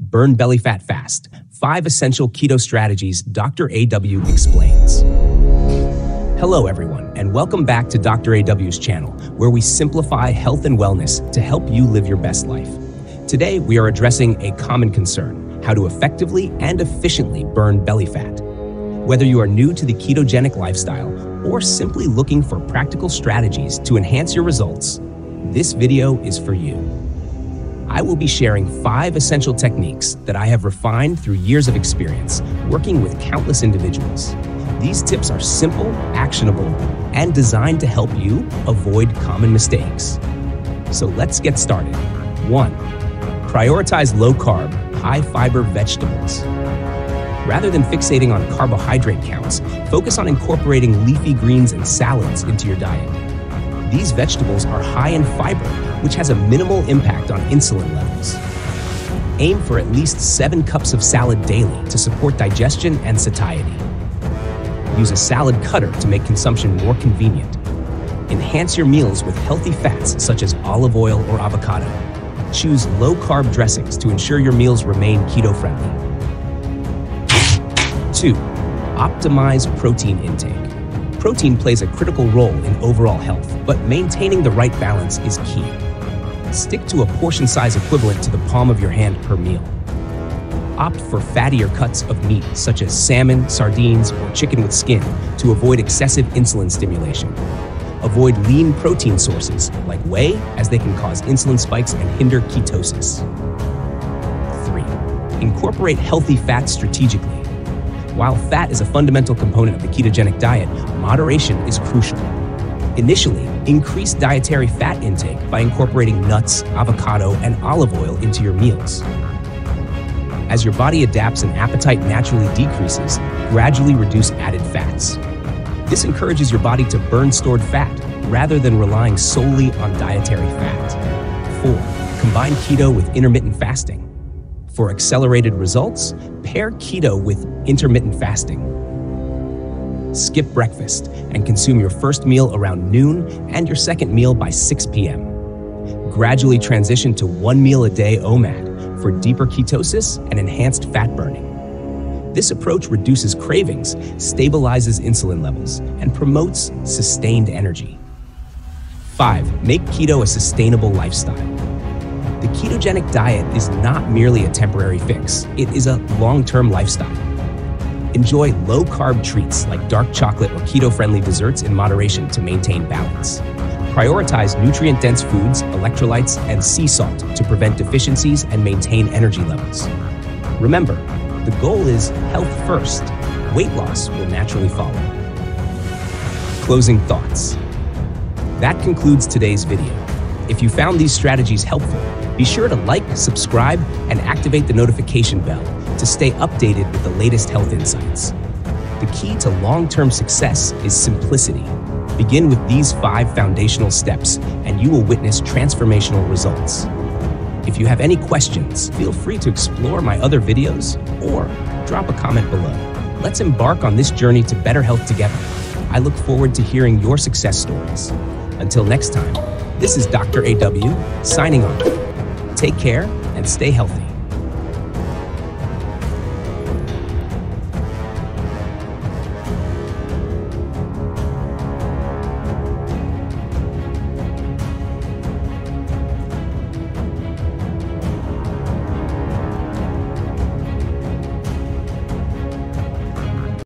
Burn Belly Fat Fast. 5 Essential Keto Strategies Dr. AW explains. Hello everyone, and welcome back to Dr. AW's channel, where we simplify health and wellness to help you live your best life. Today, we are addressing a common concern: how to effectively and efficiently burn belly fat. Whether you are new to the ketogenic lifestyle or simply looking for practical strategies to enhance your results, this video is for you. I will be sharing 5 essential techniques that I have refined through years of experience working with countless individuals. These tips are simple, actionable, and designed to help you avoid common mistakes. So let's get started. 1. Prioritize low-carb, high-fiber vegetables. Rather than fixating on carbohydrate counts, focus on incorporating leafy greens and salads into your diet. These vegetables are high in fiber, which has a minimal impact on insulin levels. Aim for at least 7 cups of salad daily to support digestion and satiety. Use a salad cutter to make consumption more convenient. Enhance your meals with healthy fats such as olive oil or avocado. Choose low-carb dressings to ensure your meals remain keto-friendly. 2. Optimize protein intake. Protein plays a critical role in overall health, but maintaining the right balance is key. Stick to a portion size equivalent to the palm of your hand per meal. Opt for fattier cuts of meat, such as salmon, sardines, or chicken with skin, to avoid excessive insulin stimulation. Avoid lean protein sources, like whey, as they can cause insulin spikes and hinder ketosis. 3. Incorporate healthy fats strategically. While fat is a fundamental component of the ketogenic diet, moderation is crucial. Initially, increase dietary fat intake by incorporating nuts, avocado, and olive oil into your meals. As your body adapts and appetite naturally decreases, gradually reduce added fats. This encourages your body to burn stored fat rather than relying solely on dietary fat. 4. Combine keto with intermittent fasting. For accelerated results, pair keto with intermittent fasting. Skip breakfast and consume your first meal around noon and your second meal by 6 p.m. Gradually transition to 1 meal a day OMAD for deeper ketosis and enhanced fat burning. This approach reduces cravings, stabilizes insulin levels, and promotes sustained energy. 5. Make keto a sustainable lifestyle. The ketogenic diet is not merely a temporary fix, it is a long-term lifestyle. Enjoy low-carb treats like dark chocolate or keto-friendly desserts in moderation to maintain balance. Prioritize nutrient-dense foods, electrolytes, and sea salt to prevent deficiencies and maintain energy levels. Remember, the goal is health first. Weight loss will naturally follow. Closing thoughts. That concludes today's video. If you found these strategies helpful, be sure to like, subscribe, and activate the notification bell to stay updated with the latest health insights. The key to long-term success is simplicity. Begin with these 5 foundational steps, and you will witness transformational results. If you have any questions, feel free to explore my other videos or drop a comment below. Let's embark on this journey to better health together. I look forward to hearing your success stories. Until next time, this is Dr. AW signing off. Take care and stay healthy.